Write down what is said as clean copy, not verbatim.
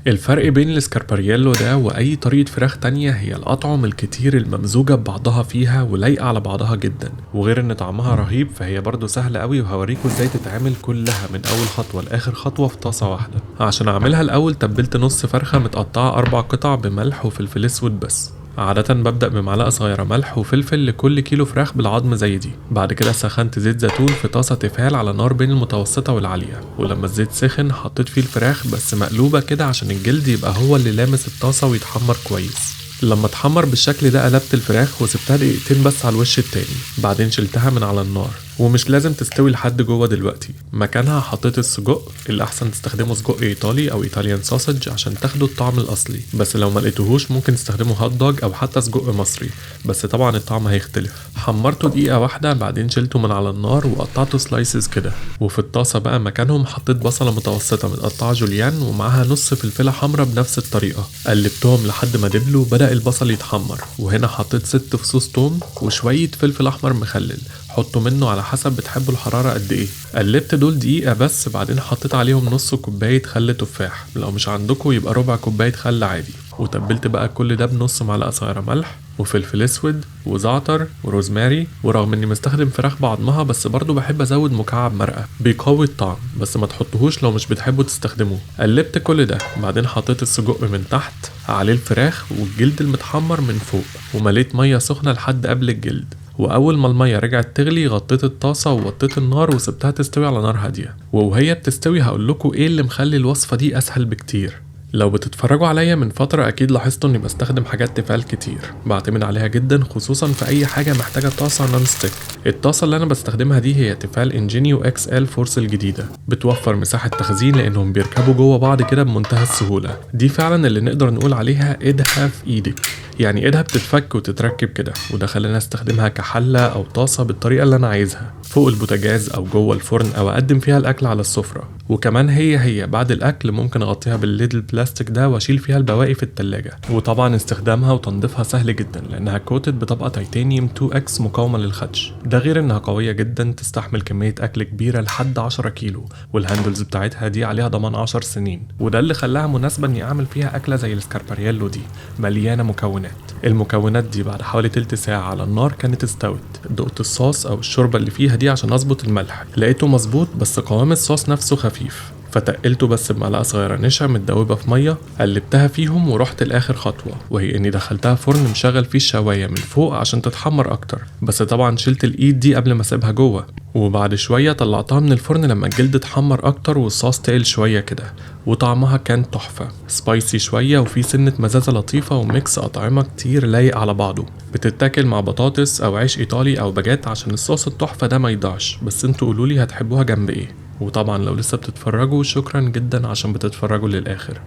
الفرق بين الاسكاربارييلو ده واي طريقة فراخ تانية هي الاطعم الكتير الممزوجة ببعضها فيها ولايقة على بعضها جدا، وغير ان طعمها رهيب فهي برضو سهلة قوي، وهوريكم ازاي تتعمل كلها من اول خطوة لاخر خطوة في طاسة واحدة. عشان اعملها الاول تبلت نص فرخة متقطعة 4 قطع بملح وفلفل اسود بس. عادة ببدأ بمعلقة صغيرة ملح وفلفل لكل كيلو فراخ بالعظم زي دي. بعد كده سخنت زيت زيتون في طاسة تيفال على نار بين المتوسطة والعالية، ولما الزيت سخن حطيت فيه الفراخ بس مقلوبة كده عشان الجلد يبقى هو اللي لامس الطاسة ويتحمر كويس. لما اتحمر بالشكل ده قلبت الفراخ وسبتها دقيقتين بس على الوش التاني، بعدين شلتها من على النار. ومش لازم تستوي لحد جوه دلوقتي، مكانها حطيت السجق. الاحسن تستخدموا سجق ايطالي او ايطاليان سوسج عشان تاخدوا الطعم الاصلي، بس لو ما لقيتوهوش ممكن تستخدموا هوت دوج او حتى سجق مصري، بس طبعا الطعم هيختلف. حمرته دقيقه واحده، بعدين شلته من على النار وقطعته سلايسز كده. وفي الطاسه بقى مكانهم حطيت بصله متوسطه متقطعه جوليان ومعاها نص فلفله حمراء بنفس الطريقه. قلبتهم لحد ما دبلوا، بدأ البصل يتحمر، وهنا حطيت 6 فصوص توم وشويه فلفل احمر مخلل. حطوا منه على حسب بتحبوا الحرارة قد ايه. قلبت دول دقيقة بس، بعدين حطيت عليهم نص كوباية خل تفاح، لو مش عندكم يبقى ربع كوباية خل عادي. وتبلت بقى كل ده بنص معلقة صغيرة ملح وفلفل اسود وزعتر وروزماري. ورغم اني مستخدم فراخ بعضمها بس برضو بحب ازود مكعب مرقة بيقوي الطعم، بس ما تحطوهوش لو مش بتحبوا تستخدموه. قلبت كل ده، بعدين حطيت السجق من تحت عليه الفراخ والجلد المتحمر من فوق، ومليت مية سخنة لحد قبل الجلد. واول ما الميه رجعت تغلي غطيت الطاسه ووطيت النار وسبتها تستوي على نار هاديه. وهي بتستوي هقول لكم ايه اللي مخلي الوصفه دي اسهل بكتير. لو بتتفرجوا عليا من فترة أكيد لاحظتوا إني بستخدم حاجات تيفال كتير، بعتمد عليها جدا خصوصا في أي حاجة محتاجة طاسة نون ستيك. الطاسة اللي أنا بستخدمها دي هي تيفال انجينيو اكس ال فورس الجديدة، بتوفر مساحة تخزين لأنهم بيركبوا جوه بعض كده بمنتهى السهولة. دي فعلا اللي نقدر نقول عليها إيدها في إيدك، يعني إيدها بتتفك وتتركب كده، وده خلاني استخدمها كحلة أو طاسة بالطريقة اللي أنا عايزها، فوق البوتاجاز أو جوه الفرن أو أقدم فيها الأكل على السفرة. وكمان هي بعد الأكل ممكن أغطيها بالليد البلاستيك ده وأشيل فيها البواقي في التلاجة. وطبعا استخدامها وتنظيفها سهل جدا لأنها كوتد بطبقة تيتانيوم 2X مقاومة للخدش. ده غير إنها قوية جدا، تستحمل كمية أكل كبيرة لحد 10 كيلو، والهاندلز بتاعتها دي عليها ضمان 10 سنين، وده اللي خلاها مناسبة إني أعمل فيها أكلة زي الاسكاربارييلو دي مليانة مكونات. المكونات دي بعد حوالي تلت ساعة على النار كانت استوت. دقت الصوص أو الشوربة اللي فيها دي عشان أظبط الملح، لقيته مظبوط بس قوام الصوص نفسه خفيف، فتقلته بس بمعلقة صغيرة نشا متدوبة في مية. قلبتها فيهم ورحت لآخر خطوة، وهي إني دخلتها فرن مشغل فيه الشواية من فوق عشان تتحمر أكتر، بس طبعا شلت الإيد دي قبل ما أسيبها جوه. وبعد شوية طلعتها من الفرن لما الجلد اتحمر أكتر والصوص تقل شوية كده، وطعمها كان تحفة، سبايسي شوية وفي سنة مزازة لطيفة وميكس أطعمة كتير لايق على بعضه. بتتاكل مع بطاطس أو عيش إيطالي أو باجيت عشان الصوص التحفة ده ما يضيعش، بس انتوا قولولي هتحبوها جنب إيه. وطبعا لو لسه بتتفرجوا شكرا جدا عشان بتتفرجوا للآخر.